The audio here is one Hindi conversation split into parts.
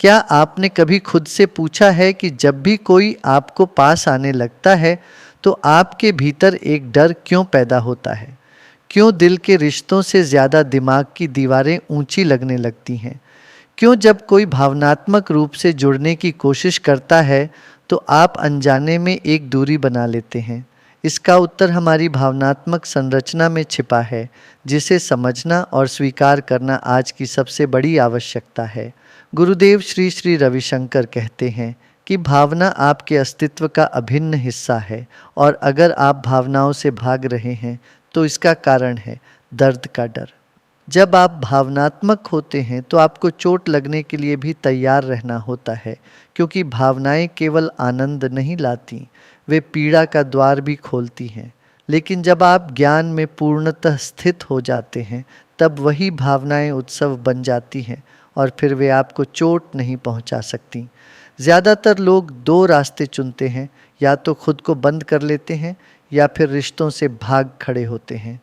क्या आपने कभी खुद से पूछा है कि जब भी कोई आपको पास आने लगता है तो आपके भीतर एक डर क्यों पैदा होता है? क्यों दिल के रिश्तों से ज़्यादा दिमाग की दीवारें ऊंची लगने लगती हैं? क्यों जब कोई भावनात्मक रूप से जुड़ने की कोशिश करता है तो आप अनजाने में एक दूरी बना लेते हैं? इसका उत्तर हमारी भावनात्मक संरचना में छिपा है, जिसे समझना और स्वीकार करना आज की सबसे बड़ी आवश्यकता है। गुरुदेव श्री श्री रविशंकर कहते हैं कि भावना आपके अस्तित्व का अभिन्न हिस्सा है और अगर आप भावनाओं से भाग रहे हैं तो इसका कारण है दर्द का डर। जब आप भावनात्मक होते हैं तो आपको चोट लगने के लिए भी तैयार रहना होता है, क्योंकि भावनाएं केवल आनंद नहीं लाती, वे पीड़ा का द्वार भी खोलती हैं। लेकिन जब आप ज्ञान में पूर्णतः स्थित हो जाते हैं तब वही भावनाएं उत्सव बन जाती हैं और फिर वे आपको चोट नहीं पहुंचा सकती। ज़्यादातर लोग दो रास्ते चुनते हैं, या तो खुद को बंद कर लेते हैं या फिर रिश्तों से भाग खड़े होते हैं।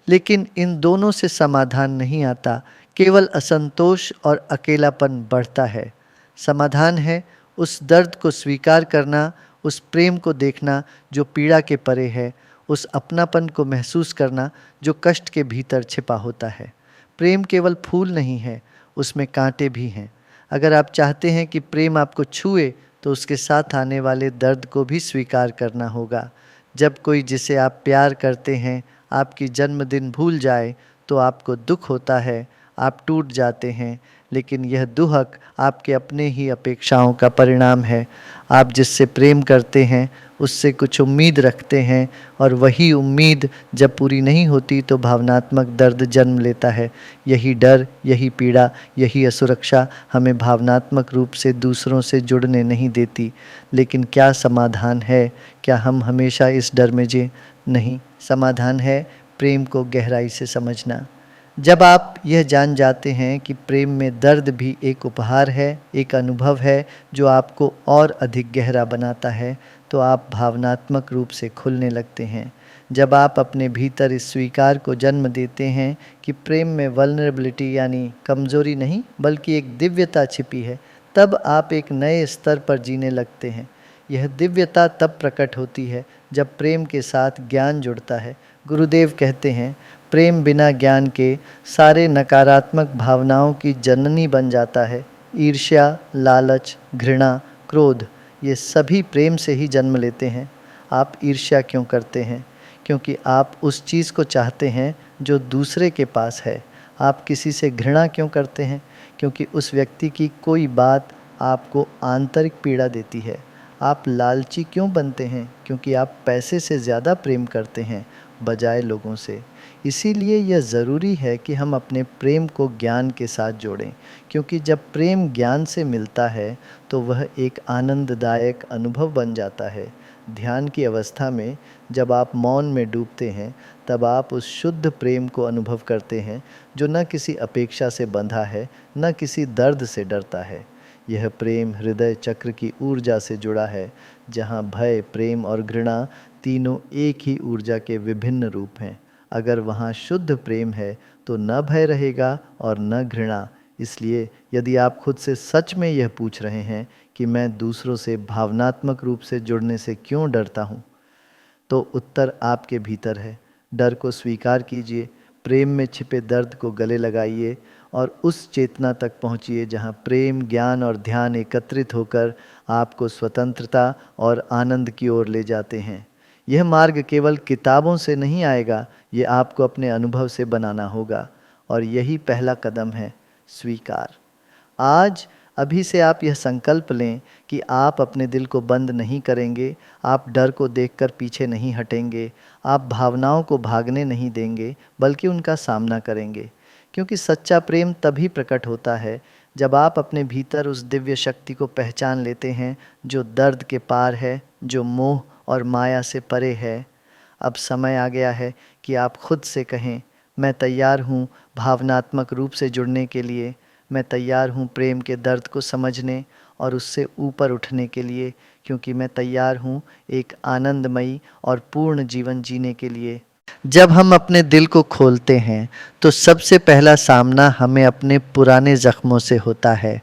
लेकिन इन दोनों से समाधान नहीं आता, केवल असंतोष और अकेलापन बढ़ता है। समाधान है उस दर्द को स्वीकार करना, उस प्रेम को देखना जो पीड़ा के परे है, उस अपनापन को महसूस करना जो कष्ट के भीतर छिपा होता है। प्रेम केवल फूल नहीं है, उसमें कांटे भी हैं। अगर आप चाहते हैं कि प्रेम आपको छुए तो उसके साथ आने वाले दर्द को भी स्वीकार करना होगा। जब कोई जिसे आप प्यार करते हैं आपकी जन्मदिन भूल जाए तो आपको दुख होता है, आप टूट जाते हैं, लेकिन यह दुहक आपके अपने ही अपेक्षाओं का परिणाम है। आप जिससे प्रेम करते हैं उससे कुछ उम्मीद रखते हैं और वही उम्मीद जब पूरी नहीं होती तो भावनात्मक दर्द जन्म लेता है। यही डर, यही पीड़ा, यही असुरक्षा हमें भावनात्मक रूप से दूसरों से जुड़ने नहीं देती। लेकिन क्या समाधान है? क्या हम हमेशा इस डर में जिए? नहीं, समाधान है प्रेम को गहराई से समझना। जब आप यह जान जाते हैं कि प्रेम में दर्द भी एक उपहार है, एक अनुभव है जो आपको और अधिक गहरा बनाता है, तो आप भावनात्मक रूप से खुलने लगते हैं। जब आप अपने भीतर इस स्वीकार को जन्म देते हैं कि प्रेम में वल्नरेबिलिटी यानी कमज़ोरी नहीं बल्कि एक दिव्यता छिपी है, तब आप एक नए स्तर पर जीने लगते हैं। यह दिव्यता तब प्रकट होती है जब प्रेम के साथ ज्ञान जुड़ता है। गुरुदेव कहते हैं, प्रेम बिना ज्ञान के सारे नकारात्मक भावनाओं की जननी बन जाता है। ईर्ष्या, लालच, घृणा, क्रोध, ये सभी प्रेम से ही जन्म लेते हैं। आप ईर्ष्या क्यों करते हैं? क्योंकि आप उस चीज़ को चाहते हैं जो दूसरे के पास है। आप किसी से घृणा क्यों करते हैं? क्योंकि उस व्यक्ति की कोई बात आपको आंतरिक पीड़ा देती है। आप लालची क्यों बनते हैं? क्योंकि आप पैसे से ज़्यादा प्रेम करते हैं बजाय लोगों से। इसीलिए यह ज़रूरी है कि हम अपने प्रेम को ज्ञान के साथ जोड़ें, क्योंकि जब प्रेम ज्ञान से मिलता है तो वह एक आनंददायक अनुभव बन जाता है। ध्यान की अवस्था में जब आप मौन में डूबते हैं तब आप उस शुद्ध प्रेम को अनुभव करते हैं जो न किसी अपेक्षा से बंधा है, न किसी दर्द से डरता है। यह प्रेम हृदय चक्र की ऊर्जा से जुड़ा है, जहाँ भय, प्रेम और घृणा तीनों एक ही ऊर्जा के विभिन्न रूप हैं। अगर वहाँ शुद्ध प्रेम है तो न भय रहेगा और न घृणा। इसलिए यदि आप खुद से सच में यह पूछ रहे हैं कि मैं दूसरों से भावनात्मक रूप से जुड़ने से क्यों डरता हूँ, तो उत्तर आपके भीतर है। डर को स्वीकार कीजिए, प्रेम में छिपे दर्द को गले लगाइए और उस चेतना तक पहुँचिए जहाँ प्रेम, ज्ञान और ध्यान एकत्रित होकर आपको स्वतंत्रता और आनंद की ओर ले जाते हैं। यह मार्ग केवल किताबों से नहीं आएगा, ये आपको अपने अनुभव से बनाना होगा। और यही पहला कदम है, स्वीकार। आज अभी से आप यह संकल्प लें कि आप अपने दिल को बंद नहीं करेंगे, आप डर को देखकर पीछे नहीं हटेंगे, आप भावनाओं को भागने नहीं देंगे बल्कि उनका सामना करेंगे। क्योंकि सच्चा प्रेम तभी प्रकट होता है जब आप अपने भीतर उस दिव्य शक्ति को पहचान लेते हैं जो दर्द के पार है, जो मोह और माया से परे है। अब समय आ गया है कि आप खुद से कहें, मैं तैयार हूँ भावनात्मक रूप से जुड़ने के लिए। मैं तैयार हूँ प्रेम के दर्द को समझने और उससे ऊपर उठने के लिए, क्योंकि मैं तैयार हूँ एक आनंदमयी और पूर्ण जीवन जीने के लिए। जब हम अपने दिल को खोलते हैं तो सबसे पहला सामना हमें अपने पुराने ज़ख्मों से होता है।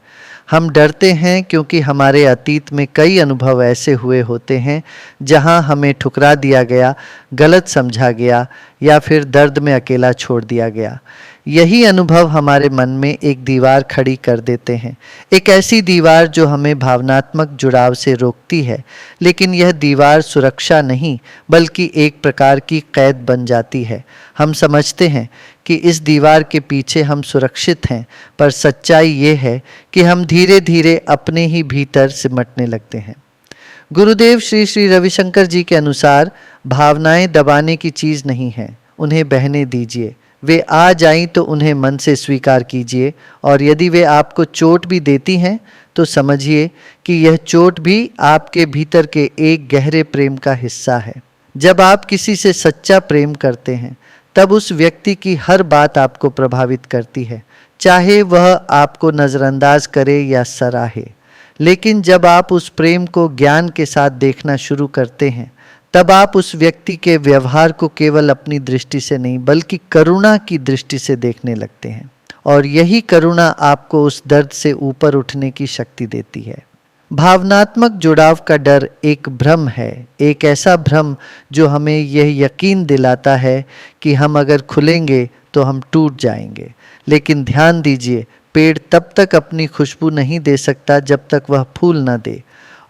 हम डरते हैं क्योंकि हमारे अतीत में कई अनुभव ऐसे हुए होते हैं जहां हमें ठुकरा दिया गया, गलत समझा गया या फिर दर्द में अकेला छोड़ दिया गया। यही अनुभव हमारे मन में एक दीवार खड़ी कर देते हैं, एक ऐसी दीवार जो हमें भावनात्मक जुड़ाव से रोकती है। लेकिन यह दीवार सुरक्षा नहीं बल्कि एक प्रकार की कैद बन जाती है। हम समझते हैं कि इस दीवार के पीछे हम सुरक्षित हैं, पर सच्चाई ये है कि हम धीरे धीरे अपने ही भीतर सिमटने लगते हैं। गुरुदेव श्री श्री रविशंकर जी के अनुसार भावनाएं दबाने की चीज़ नहीं हैं, उन्हें बहने दीजिए। वे आ जाएं तो उन्हें मन से स्वीकार कीजिए, और यदि वे आपको चोट भी देती हैं तो समझिए कि यह चोट भी आपके भीतर के एक गहरे प्रेम का हिस्सा है। जब आप किसी से सच्चा प्रेम करते हैं तब उस व्यक्ति की हर बात आपको प्रभावित करती है, चाहे वह आपको नज़रअंदाज करे या सराहे। लेकिन जब आप उस प्रेम को ज्ञान के साथ देखना शुरू करते हैं तब आप उस व्यक्ति के व्यवहार को केवल अपनी दृष्टि से नहीं बल्कि करुणा की दृष्टि से देखने लगते हैं, और यही करुणा आपको उस दर्द से ऊपर उठने की शक्ति देती है। भावनात्मक जुड़ाव का डर एक भ्रम है, एक ऐसा भ्रम जो हमें यह यकीन दिलाता है कि हम अगर खुलेंगे तो हम टूट जाएंगे। लेकिन ध्यान दीजिए, पेड़ तब तक अपनी खुशबू नहीं दे सकता जब तक वह फूल न दे,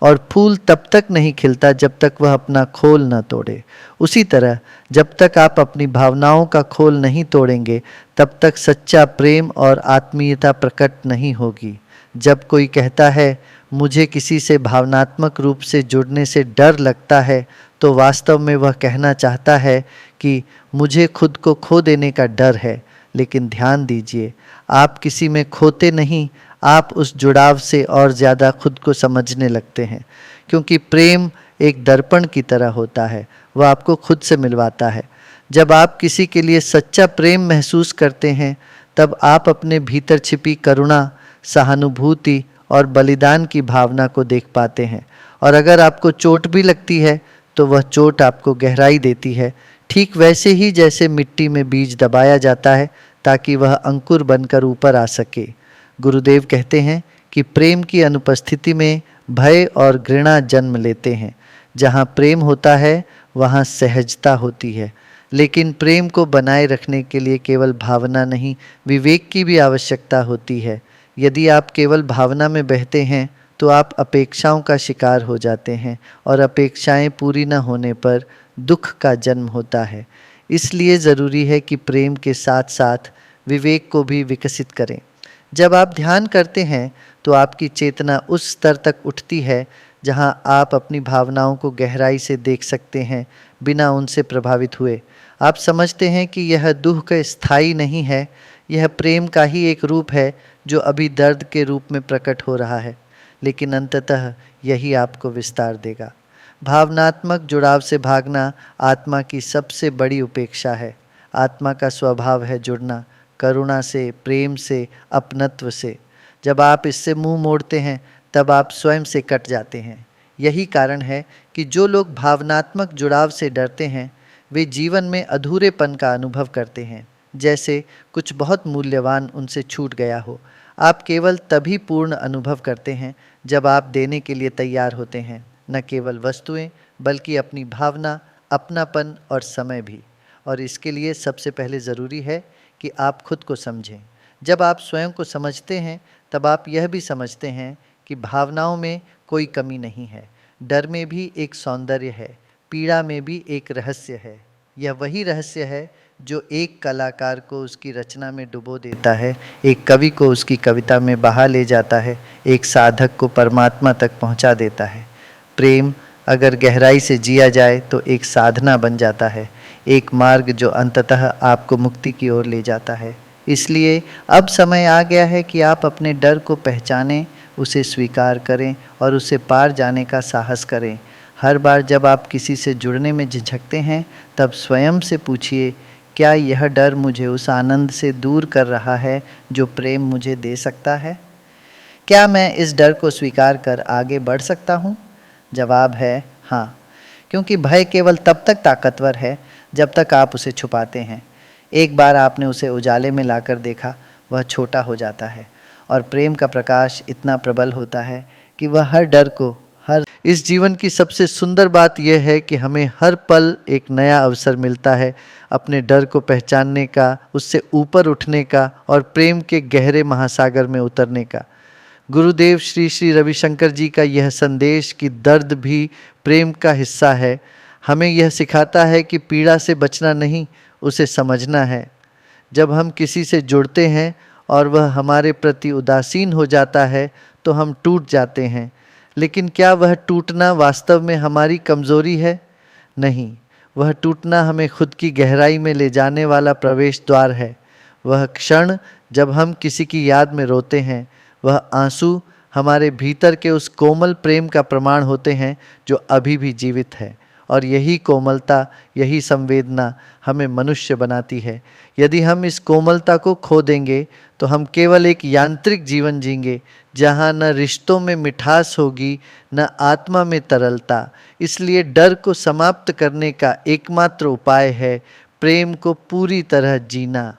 और फूल तब तक नहीं खिलता जब तक वह अपना खोल न तोड़े। उसी तरह जब तक आप अपनी भावनाओं का खोल नहीं तोड़ेंगे तब तक सच्चा प्रेम और आत्मीयता प्रकट नहीं होगी। जब कोई कहता है मुझे किसी से भावनात्मक रूप से जुड़ने से डर लगता है, तो वास्तव में वह कहना चाहता है कि मुझे खुद को खो देने का डर है। लेकिन ध्यान दीजिए, आप किसी में खोते नहीं, आप उस जुड़ाव से और ज़्यादा खुद को समझने लगते हैं, क्योंकि प्रेम एक दर्पण की तरह होता है, वह आपको खुद से मिलवाता है। जब आप किसी के लिए सच्चा प्रेम महसूस करते हैं तब आप अपने भीतर छिपी करुणा, सहानुभूति और बलिदान की भावना को देख पाते हैं। और अगर आपको चोट भी लगती है तो वह चोट आपको गहराई देती है, ठीक वैसे ही जैसे मिट्टी में बीज दबाया जाता है ताकि वह अंकुर बनकर ऊपर आ सके। गुरुदेव कहते हैं कि प्रेम की अनुपस्थिति में भय और घृणा जन्म लेते हैं। जहाँ प्रेम होता है वहाँ सहजता होती है। लेकिन प्रेम को बनाए रखने के लिए केवल भावना नहीं, विवेक की भी आवश्यकता होती है। यदि आप केवल भावना में बहते हैं तो आप अपेक्षाओं का शिकार हो जाते हैं, और अपेक्षाएं पूरी न होने पर दुख का जन्म होता है। इसलिए ज़रूरी है कि प्रेम के साथ साथ विवेक को भी विकसित करें। जब आप ध्यान करते हैं तो आपकी चेतना उस स्तर तक उठती है जहां आप अपनी भावनाओं को गहराई से देख सकते हैं, बिना उनसे प्रभावित हुए। आप समझते हैं कि यह दुख स्थायी नहीं है, यह प्रेम का ही एक रूप है जो अभी दर्द के रूप में प्रकट हो रहा है, लेकिन अंततः यही आपको विस्तार देगा। भावनात्मक जुड़ाव से भागना आत्मा की सबसे बड़ी उपेक्षा है। आत्मा का स्वभाव है जुड़ना, करुणा से, प्रेम से, अपनत्व से। जब आप इससे मुंह मोड़ते हैं तब आप स्वयं से कट जाते हैं। यही कारण है कि जो लोग भावनात्मक जुड़ाव से डरते हैं वे जीवन में अधूरेपन का अनुभव करते हैं, जैसे कुछ बहुत मूल्यवान उनसे छूट गया हो। आप केवल तभी पूर्ण अनुभव करते हैं जब आप देने के लिए तैयार होते हैं, न केवल वस्तुएं बल्कि अपनी भावना, अपनापन और समय भी। और इसके लिए सबसे पहले ज़रूरी है कि आप खुद को समझें। जब आप स्वयं को समझते हैं तब आप यह भी समझते हैं कि भावनाओं में कोई कमी नहीं है, डर में भी एक सौंदर्य है, पीड़ा में भी एक रहस्य है। यह वही रहस्य है जो एक कलाकार को उसकी रचना में डुबो देता है, एक कवि को उसकी कविता में बहा ले जाता है, एक साधक को परमात्मा तक पहुंचा देता है। प्रेम अगर गहराई से जिया जाए तो एक साधना बन जाता है, एक मार्ग जो अंततः आपको मुक्ति की ओर ले जाता है। इसलिए अब समय आ गया है कि आप अपने डर को पहचानें, उसे स्वीकार करें और उसे पार जाने का साहस करें। हर बार जब आप किसी से जुड़ने में झिझकते हैं तब स्वयं से पूछिए, क्या यह डर मुझे उस आनंद से दूर कर रहा है जो प्रेम मुझे दे सकता है? क्या मैं इस डर को स्वीकार कर आगे बढ़ सकता हूँ? जवाब है हाँ, क्योंकि भय केवल तब तक ताकतवर है जब तक आप उसे छुपाते हैं। एक बार आपने उसे उजाले में लाकर देखा, वह छोटा हो जाता है और प्रेम का प्रकाश इतना प्रबल होता है कि वह हर डर को, हर इस जीवन की सबसे सुंदर बात यह है कि हमें हर पल एक नया अवसर मिलता है अपने डर को पहचानने का, उससे ऊपर उठने का और प्रेम के गहरे महासागर में उतरने का। गुरुदेव श्री श्री रविशंकर जी का यह संदेश कि दर्द भी प्रेम का हिस्सा है, हमें यह सिखाता है कि पीड़ा से बचना नहीं, उसे समझना है। जब हम किसी से जुड़ते हैं और वह हमारे प्रति उदासीन हो जाता है तो हम टूट जाते हैं, लेकिन क्या वह टूटना वास्तव में हमारी कमज़ोरी है? नहीं, वह टूटना हमें खुद की गहराई में ले जाने वाला प्रवेश द्वार है। वह क्षण जब हम किसी की याद में रोते हैं, वह आंसू हमारे भीतर के उस कोमल प्रेम का प्रमाण होते हैं जो अभी भी जीवित है। और यही कोमलता, यही संवेदना हमें मनुष्य बनाती है। यदि हम इस कोमलता को खो देंगे तो हम केवल एक यांत्रिक जीवन जीएंगे, जहाँ न रिश्तों में मिठास होगी, न आत्मा में तरलता। इसलिए डर को समाप्त करने का एकमात्र उपाय है प्रेम को पूरी तरह जीना।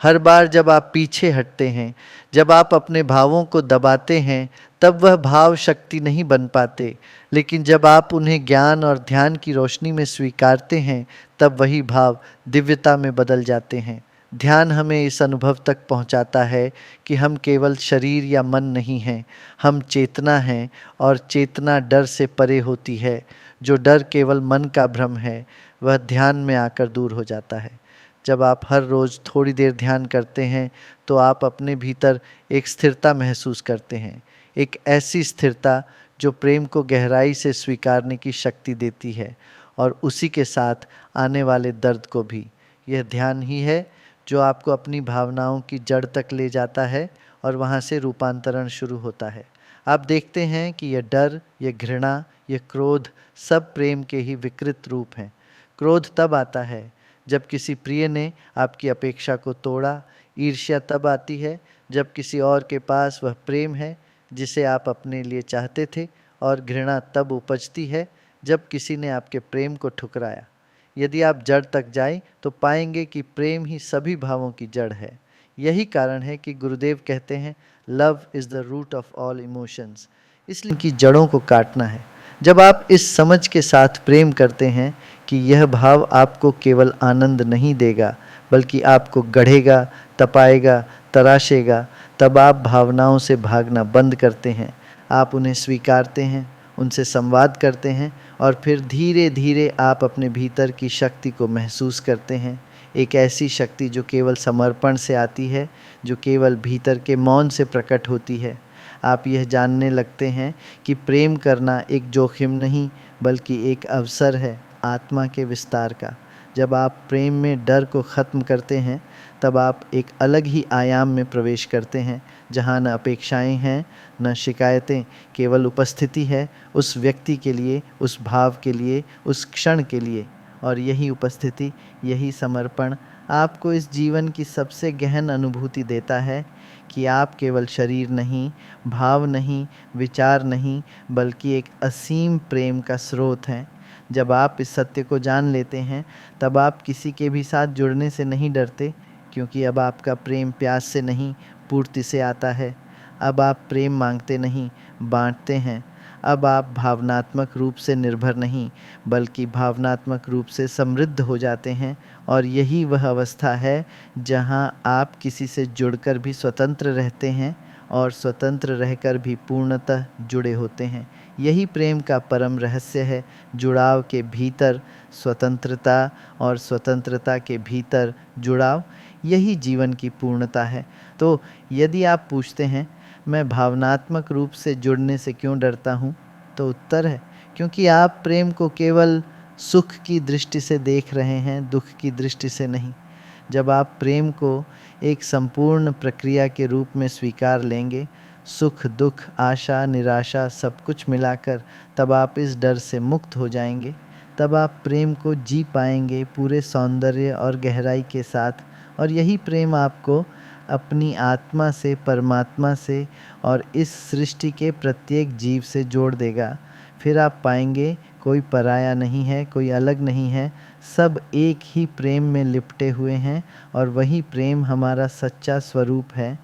हर बार जब आप पीछे हटते हैं, जब आप अपने भावों को दबाते हैं, तब वह भाव शक्ति नहीं बन पाते, लेकिन जब आप उन्हें ज्ञान और ध्यान की रोशनी में स्वीकारते हैं, तब वही भाव दिव्यता में बदल जाते हैं। ध्यान हमें इस अनुभव तक पहुंचाता है कि हम केवल शरीर या मन नहीं हैं, हम चेतना हैं, और चेतना डर से परे होती है। जो डर केवल मन का भ्रम है, वह ध्यान में आकर दूर हो जाता है। जब आप हर रोज़ थोड़ी देर ध्यान करते हैं तो आप अपने भीतर एक स्थिरता महसूस करते हैं, एक ऐसी स्थिरता जो प्रेम को गहराई से स्वीकारने की शक्ति देती है, और उसी के साथ आने वाले दर्द को भी। यह ध्यान ही है जो आपको अपनी भावनाओं की जड़ तक ले जाता है और वहाँ से रूपांतरण शुरू होता है। आप देखते हैं कि यह डर, यह घृणा, यह क्रोध सब प्रेम के ही विकृत रूप हैं। क्रोध तब आता है जब किसी प्रिय ने आपकी अपेक्षा को तोड़ा। ईर्ष्या तब आती है जब किसी और के पास वह प्रेम है जिसे आप अपने लिए चाहते थे, और घृणा तब उपजती है जब किसी ने आपके प्रेम को ठुकराया। यदि आप जड़ तक जाएं तो पाएंगे कि प्रेम ही सभी भावों की जड़ है। यही कारण है कि गुरुदेव कहते हैं, love is the root of all emotions. इसलिए इनकी जड़ों को काटना है। जब आप इस समझ के साथ प्रेम करते हैं कि यह भाव आपको केवल आनंद नहीं देगा, बल्कि आपको गढ़ेगा, तपाएगा, तराशेगा, तब आप भावनाओं से भागना बंद करते हैं। आप उन्हें स्वीकारते हैं, उनसे संवाद करते हैं, और फिर धीरे धीरे आप अपने भीतर की शक्ति को महसूस करते हैं। एक ऐसी शक्ति जो केवल समर्पण से आती है, जो केवल भीतर के मौन से प्रकट होती है। आप यह जानने लगते हैं कि प्रेम करना एक जोखिम नहीं, बल्कि एक अवसर है आत्मा के विस्तार का। जब आप प्रेम में डर को ख़त्म करते हैं, तब आप एक अलग ही आयाम में प्रवेश करते हैं, जहाँ न अपेक्षाएं हैं, न शिकायतें, केवल उपस्थिति है उस व्यक्ति के लिए, उस भाव के लिए, उस क्षण के लिए। और यही उपस्थिति, यही समर्पण आपको इस जीवन की सबसे गहन अनुभूति देता है कि आप केवल शरीर नहीं, भाव नहीं, विचार नहीं, बल्कि एक असीम प्रेम का स्रोत हैं। जब आप इस सत्य को जान लेते हैं, तब आप किसी के भी साथ जुड़ने से नहीं डरते, क्योंकि अब आपका प्रेम प्यास से नहीं, पूर्ति से आता है। अब आप प्रेम मांगते नहीं, बांटते हैं। अब आप भावनात्मक रूप से निर्भर नहीं, बल्कि भावनात्मक रूप से समृद्ध हो जाते हैं। और यही वह अवस्था है जहां आप किसी से जुड़कर भी स्वतंत्र रहते हैं, और स्वतंत्र रहकर भी पूर्णतः जुड़े होते हैं। यही प्रेम का परम रहस्य है। जुड़ाव के भीतर स्वतंत्रता, और स्वतंत्रता के भीतर जुड़ाव, यही जीवन की पूर्णता है। तो यदि आप पूछते हैं, मैं भावनात्मक रूप से जुड़ने से क्यों डरता हूँ, तो उत्तर है, क्योंकि आप प्रेम को केवल सुख की दृष्टि से देख रहे हैं, दुख की दृष्टि से नहीं। जब आप प्रेम को एक संपूर्ण प्रक्रिया के रूप में स्वीकार लेंगे, सुख, दुख, आशा, निराशा सब कुछ मिलाकर, तब आप इस डर से मुक्त हो जाएंगे। तब आप प्रेम को जी पाएंगे पूरे सौंदर्य और गहराई के साथ। और यही प्रेम आपको अपनी आत्मा से, परमात्मा से और इस सृष्टि के प्रत्येक जीव से जोड़ देगा। फिर आप पाएंगे कोई पराया नहीं है, कोई अलग नहीं है, सब एक ही प्रेम में लिपटे हुए हैं, और वही प्रेम हमारा सच्चा स्वरूप है।